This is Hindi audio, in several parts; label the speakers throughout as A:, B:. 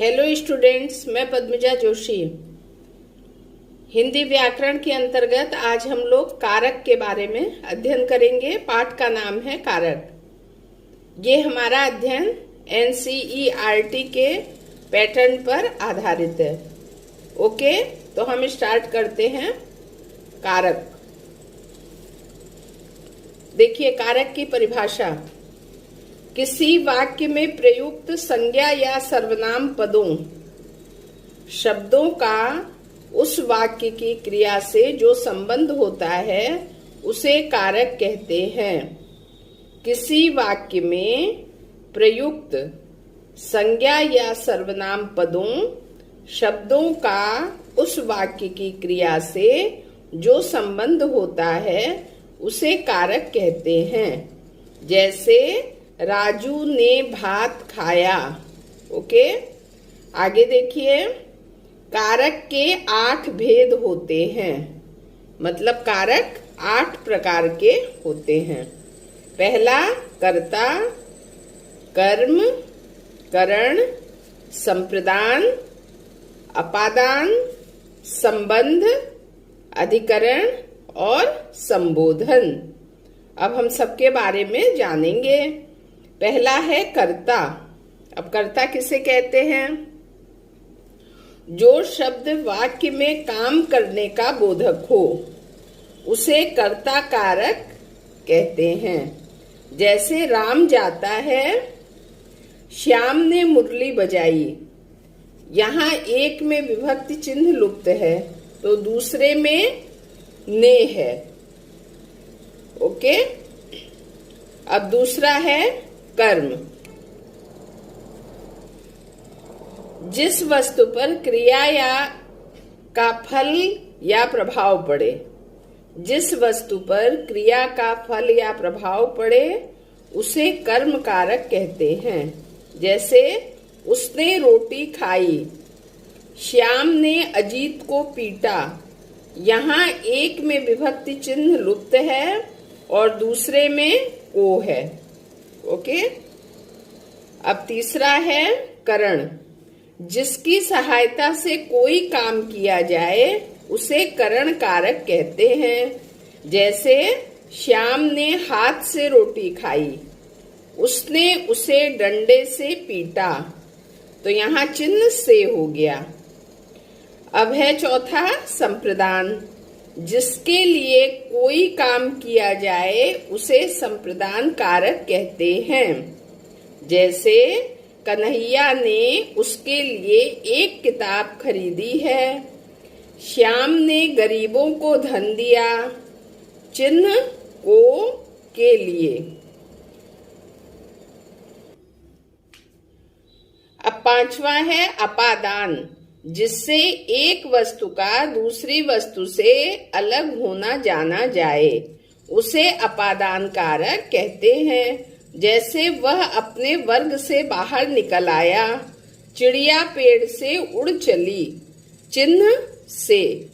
A: हेलो स्टूडेंट्स, मैं पद्मजा जोशी। हिंदी व्याकरण के अंतर्गत आज हम लोग कारक के बारे में अध्ययन करेंगे। पाठ का नाम है कारक। ये हमारा अध्ययन एनसीईआरटी के पैटर्न पर आधारित है। ओके, तो हम स्टार्ट करते हैं। कारक, देखिए कारक की परिभाषा। किसी वाक्य में प्रयुक्त संज्ञा या सर्वनाम पदों, शब्दों का उस वाक्य की क्रिया से जो संबंध होता है उसे कारक कहते हैं। किसी वाक्य में प्रयुक्त संज्ञा या सर्वनाम पदों, शब्दों का उस वाक्य की क्रिया से जो संबंध होता है उसे कारक कहते हैं। जैसे राजू ने भात खाया। ओके, आगे देखिए। कारक के 8 भेद होते हैं, मतलब कारक 8 प्रकार के होते हैं। पहला कर्ता, कर्म, करण, संप्रदान, अपादान, संबंध, अधिकरण और संबोधन। अब हम सबके बारे में जानेंगे। पहला है कर्ता। अब कर्ता किसे कहते हैं? जो शब्द वाक्य में काम करने का बोधक हो उसे कर्ता कारक कहते हैं। जैसे राम जाता है, श्याम ने मुरली बजाई। यहाँ एक में विभक्ति चिन्ह लुप्त है तो दूसरे में ने है। ओके, अब दूसरा है कर्म। जिस वस्तु पर क्रिया या का फल या प्रभाव पड़े, जिस वस्तु पर क्रिया का फल या प्रभाव पड़े उसे कर्म कारक कहते हैं। जैसे उसने रोटी खाई, श्याम ने अजीत को पीटा। यहाँ एक में विभक्ति चिन्ह लुप्त है और दूसरे में को है। ओके, अब तीसरा है करण। जिसकी सहायता से कोई काम किया जाए उसे करण कारक कहते हैं। जैसे श्याम ने हाथ से रोटी खाई, उसने उसे डंडे से पीटा। तो यहाँ चिन्ह से हो गया। अब है चौथा संप्रदान। जिसके लिए कोई काम किया जाए उसे संप्रदान कारक कहते हैं। जैसे कन्हैया ने उसके लिए एक किताब खरीदी है, श्याम ने गरीबों को धन दिया। चिन्ह को के लिए। अब पांचवा है अपादान। जिससे एक वस्तु का दूसरी वस्तु से अलग होना जाना जाए उसे अपादान कारक कहते हैं। जैसे वह अपने वर्ग से बाहर निकल आया, चिड़िया पेड़ से उड़ चली। चिन्ह से।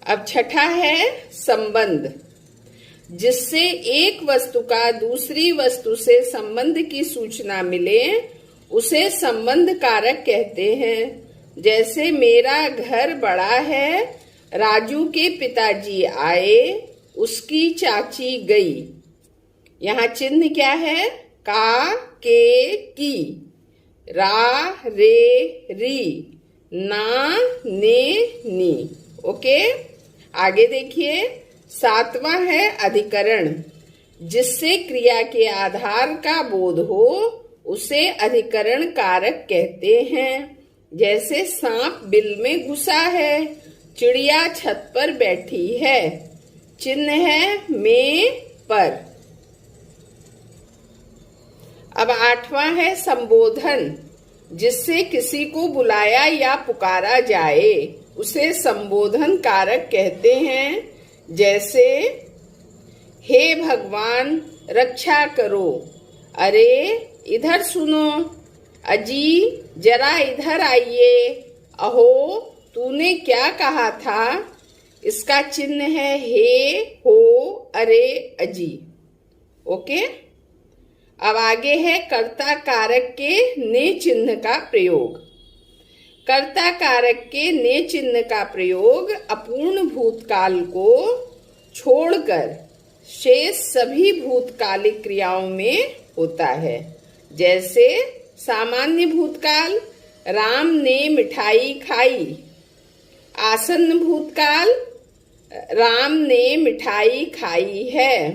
A: अब छठा है संबंध। जिससे एक वस्तु का दूसरी वस्तु से संबंध की सूचना मिले उसे संबंध कारक कहते हैं। जैसे मेरा घर बड़ा है, राजू के पिताजी आए, उसकी चाची गई। यहाँ चिन्ह क्या है? का, के, की, रा, रे, री, ना, ने, नी। ओके, आगे देखिए। सातवां है अधिकरण। जिससे क्रिया के आधार का बोध हो उसे अधिकरण कारक कहते हैं। जैसे सांप बिल में घुसा है, चिड़िया छत पर बैठी है। चिन्ह है में, पर। अब आठवां है संबोधन। जिससे किसी को बुलाया या पुकारा जाए उसे संबोधन कारक कहते हैं। जैसे हे भगवान रक्षा करो, अरे इधर सुनो, अजी जरा इधर आइए, अहो तूने क्या कहा था। इसका चिन्ह है हे, हो, अरे, अजी। ओके, अब आगे है कर्ता कारक के ने चिन्ह का प्रयोग। कर्ता कारक के ने चिन्ह का प्रयोग अपूर्ण भूतकाल को छोड़कर शेष सभी भूतकालिक क्रियाओं में होता है। जैसे सामान्य भूतकाल, राम ने मिठाई खाई। आसन्न भूतकाल, राम ने मिठाई खाई है।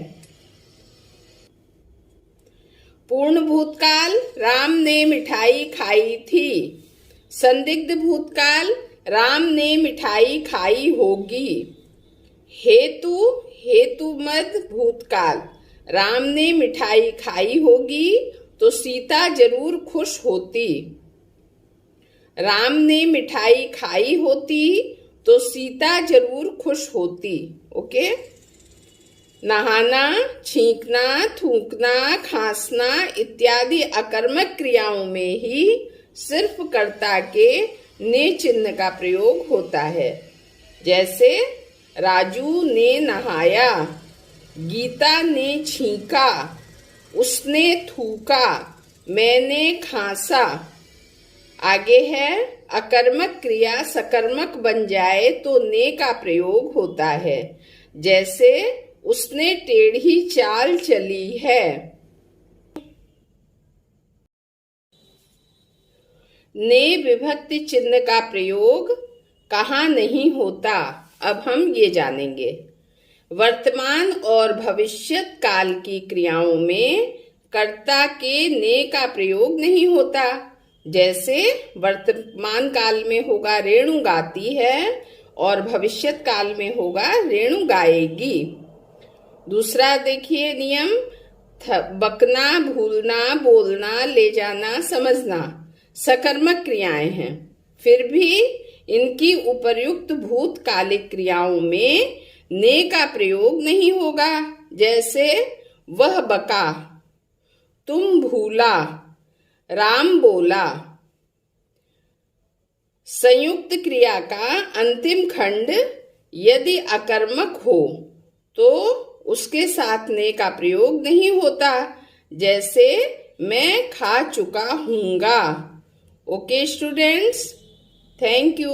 A: पूर्ण भूतकाल, राम ने मिठाई खाई थी। संदिग्ध भूतकाल, राम ने मिठाई खाई होगी। हेतु, हेतुमद भूतकाल, राम ने मिठाई खाई होगी तो सीता जरूर खुश होती। राम ने मिठाई खाई होती तो सीता जरूर खुश होती। ओके। नहाना, छींकना, थूकना, खांसना इत्यादि अकर्मक क्रियाओं में ही सिर्फ कर्ता के ने चिन्ह का प्रयोग होता है। जैसे राजू ने नहाया, गीता ने छींका, उसने थूका, मैंने खांसा। आगे है, अकर्मक क्रिया सकर्मक बन जाए तो ने का प्रयोग होता है। जैसे उसने टेढ़ी चाल चली है। ने विभक्ति चिन्ह का प्रयोग कहाँ नहीं होता, अब हम ये जानेंगे। वर्तमान और भविष्यत काल की क्रियाओं में कर्ता के ने का प्रयोग नहीं होता। जैसे वर्तमान काल में होगा रेणु गाती है और भविष्यत काल में होगा रेणु गाएगी। दूसरा देखिए नियम, बकना, भूलना, बोलना, ले जाना, समझना सकर्मक क्रियाएं हैं, फिर भी इनकी उपर्युक्त भूतकालिक क्रियाओं में ने का प्रयोग नहीं होगा। जैसे वह बका, तुम भूला, राम बोला। संयुक्त क्रिया का अंतिम खंड यदि अकर्मक हो तो उसके साथ ने का प्रयोग नहीं होता। जैसे मैं खा चुका हूँगा। Okay students, thank you.